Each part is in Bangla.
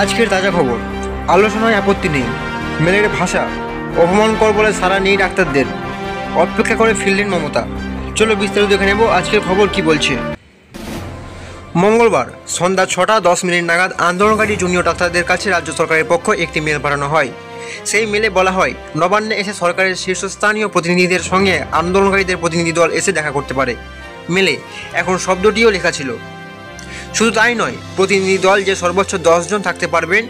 আজকের তাজা খবর, আলোচনায় আপত্তি নেই, মেলের ভাষা অপমানকর বলে সারা নেই ডাক্তারদের, অপেক্ষা করে ফিরলেন মমতা। চলো বিস্তারিত দেখে নেব আজকের খবর কি বলছে। মঙ্গলবার সন্ধ্যা 6:10 নাগাদ আন্দোলনকারী জুনিয়র ডাক্তারদের কাছে রাজ্য সরকারের পক্ষ একটি মেল পাঠানো হয়। সেই মেলে বলা হয়, নবান্নে এসে সরকারের শীর্ষস্থানীয় প্রতিনিধিদের সঙ্গে আন্দোলনকারীদের প্রতিনিধি দল এসে দেখা করতে পারে। মেলে এখন শব্দটিও লেখা ছিল। শুধু তাই নয়, প্রতিনিধি দল যে সর্বোচ্চ 10 জন থাকতে পারবেন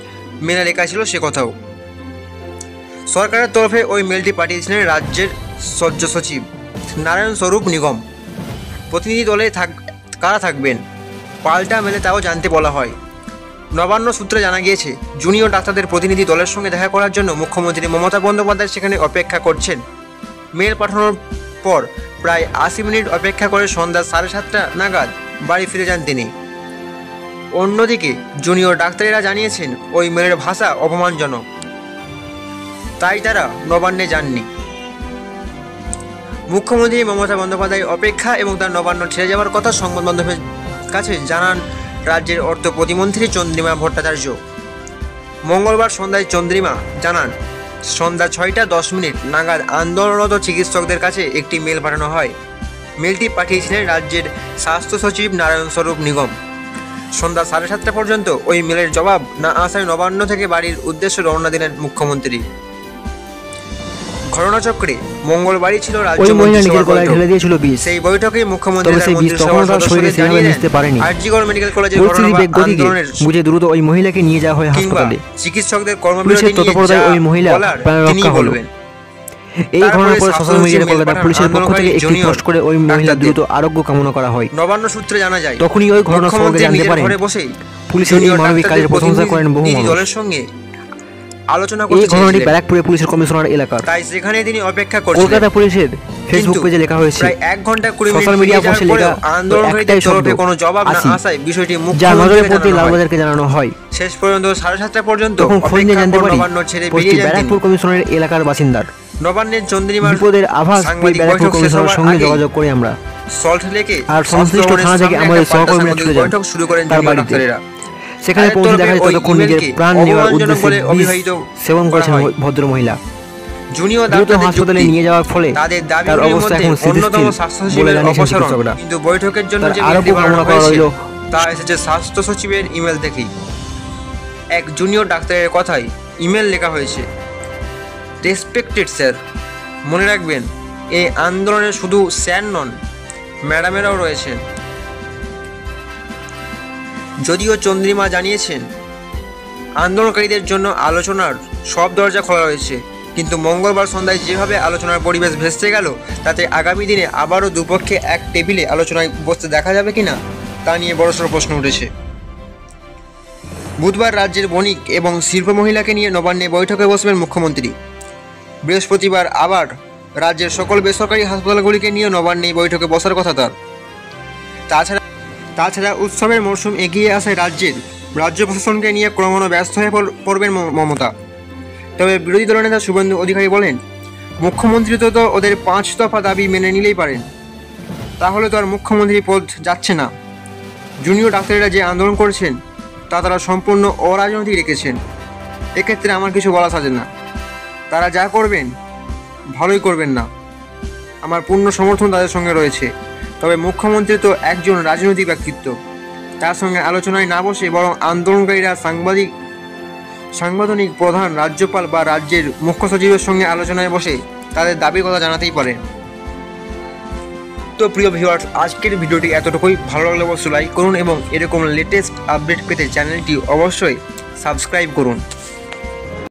মেলে লেখা ছিল সে কথাও। সরকারের তরফে ওই মেলটি পাঠিয়েছিলেন রাজ্যের রাজ্য সচিব নারায়ণ স্বরূপ নিগম। প্রতিনিধি দলে কারা থাকবেন পাল্টা মেলে তাও জানতে বলা হয়। নবান্ন সূত্রে জানা গিয়েছে, জুনিয়র ডাক্তারদের প্রতিনিধি দলের সঙ্গে দেখা করার জন্য মুখ্যমন্ত্রী মমতা বন্দ্যোপাধ্যায় সেখানে অপেক্ষা করছেন। মেল পাঠানোর পর প্রায় 80 মিনিট অপেক্ষা করে সন্ধ্যা 7:30 নাগাদ বাড়ি ফিরে যান তিনি। অন্যদিকে জুনিয়র ডাক্তারেরা জানিয়েছেন ওই মেলের ভাষা অপমানজনক, তাই তারা নবান্নে যাননি। মুখ্যমন্ত্রী মমতা বন্দ্যোপাধ্যায় অপেক্ষা এবং তার নবান্ন ছেড়ে যাওয়ার কথা সংবাদ মাধ্যমের কাছে জানান রাজ্যের অর্থ প্রতিমন্ত্রী চন্দ্রিমা ভট্টাচার্য। মঙ্গলবার সন্ধ্যায় চন্দ্রিমা জানান, সন্ধ্যা 6:10 নাগাদ আন্দোলনরত চিকিৎসকদের কাছে একটি মেল পাঠানো হয়। মেলটি পাঠিয়েছিলেন রাজ্যের স্বাস্থ্য সচিব নারায়ণ স্বরূপ নিগম। সন্ধ্যা 7:30 পর্যন্ত ওই মেলের জবাব না আসায় নবান্ন থেকে বাড়ির উদ্দেশ্যে রওনা দিলেন মুখ্যমন্ত্রী। ঘটনাচক্রে মঙ্গলবারই ছিল রাজ্য মন্ত্রিসভার বৈঠক। সেই বৈঠকে মুখ্যমন্ত্রী তার মন্ত্রিসভার সদস্যদের জানিয়ে দেন, আরজিকর মেডিকেল কলেজের ঘটনা বা আন্দোলনের বুঝে দ্রুত ওই মহিলাকে নিয়ে যাওয়া হয় হাসপাতালে। চিকিৎসকদের কর্মবিরতি নিয়ে ওই মহিলা প্রাণ রক্ষা হলো। এই ঘটনার পরে সোশ্যাল মিডিয়ায় কলকাতা পুলিশের পক্ষ থেকে একটি পোস্ট করে ওই মহিলার দ্রুত আরোগ্য কামনা করা হয়। নবান্ন সূত্রে জানা যায়, তখনই ওই ঘটনা সম্পর্কে জানতে পারেন পুলিশের এই মানবিক কাজের প্রশংসা করেন বহু মানুষ। দলের সঙ্গে আলোচনা করতে এই ঘটনাটি ব্যারাকপুরে পুলিশের কমিশনার এলাকার, তাই সেখানে তিনি অপেক্ষা করছিলেন। কলকাতা পুলিশের ফেসবুক পেজে লেখা হয়েছে, প্রায় 1 ঘন্টা 20 মিনিট সোশ্যাল মিডিয়া পোস্টে লেখা আন্দোলনকারীদের তরফে কোনো জবাব না আসায় বিষয়টি মুখ্যমন্ত্রীকে লালবাজারকে জানানো হয়। শেষ পর্যন্ত 7:30 পর্যন্ত তখন খোঁজ নিয়ে জানতে পারি নবান্ন ছেড়ে বেরিয়ে যান ব্যারাকপুর কমিশনারের এলাকার বাসিন্দার। নবান্নের চন্দ্রিমার বিপদের আভাস ব্যারাকপুর কমিশনারের সঙ্গে যোগাযোগ করে আমরা সল্ট লেকে আর সংশ্লিষ্ট থানা থেকে আমাদের সহকর্মীরা ছুটে যান বৈঠক শুরু করেন তার বাড়িতে। সেখানে পৌঁছে দেখা যায় ততক্ষণ নিজের প্রাণ নেওয়ার উদ্দেশ্যে অবিবাহিত সেবন করেছেন ভদ্র মহিলা। জুনিয়র ডাক্তারদের হাসপাতালে নিয়ে যাওয়ার ফলে তার অবস্থা এখন অন্যতম স্বাস্থ্য সচিবের অপসারণ, কিন্তু বৈঠকের জন্য যে মেলটি বানানো হয়েছিল তা এসেছে স্বাস্থ্য সচিবের ইমেল থেকেই। এক জুনিয়র ডাক্তারের কথাই ইমেল লেখা হয়েছে, রেসপেক্টেড স্যার, মনে রাখবেন এই আন্দোলনে শুধু স্যার নন, ম্যাডামেরাও রয়েছেন। যদিও চন্দ্রিমা জানিয়েছেন আন্দোলনকারীদের জন্য আলোচনার সব দরজা খোলা রয়েছে, কিন্তু মঙ্গলবার সন্ধ্যায় যেভাবে আলোচনার পরিবেশ ভেস্তে গেল তাতে আগামী দিনে আবারও দুপক্ষে এক টেবিলে আলোচনায় বসতে দেখা যাবে কিনা তা নিয়ে বড়সড় প্রশ্ন উঠেছে। বুধবার রাজ্যের বণিক এবং শিল্প মহিলাকে নিয়ে নবান্নে বৈঠকে বসবেন মুখ্যমন্ত্রী। বৃহস্পতিবার আবার রাজ্যের সকল বেসরকারি হাসপাতালগুলিকে নিয়ে নবান্নে বৈঠকে বসার কথা তার। তাছাড়া উৎসবের মরশুম এগিয়ে আসায় রাজ্য প্রশাসনকে নিয়ে ক্রমশ ব্যস্ত হয়ে পড়বেন মমতা। তবে বিরোধী দলনেতা শুভেন্দু অধিকারী বলেন, মুখ্যমন্ত্রী তো ওদের 5 দফা দাবি মেনে নিলেই পারেন, তাহলে তো আর মুখ্যমন্ত্রী পদ যাচ্ছে না। জুনিয়র ডাক্তারেরা যে আন্দোলন করছেন তা তারা সম্পূর্ণ অরাজনৈতিক রেখেছেন, এক্ষেত্রে আমার কিছু বলা সাজে না। তারা যা করবেন ভালোই করবেন না, আমার পূর্ণ সমর্থন তাদের সঙ্গে রয়েছে। তবে মুখ্যমন্ত্রী তো একজন রাজনৈতিক ব্যক্তিত্ব, তার সঙ্গে আলোচনায় না বসে বরং আন্দোলনকারীরা সাংগঠনিক প্রধান, রাজ্যপাল বা রাজ্যের মুখ্য সচিবের সঙ্গে আলোচনায় বসে তাদের দাবির কথা জানাতেই পারে। তো প্রিয় ভিউয়ার্স, আজকের ভিডিওটি এতটুকুই। ভালো লাগলে অবশ্যই লাইক করুন এবং এরকম লেটেস্ট আপডেট পেতে চ্যানেলটি অবশ্যই সাবস্ক্রাইব করুন।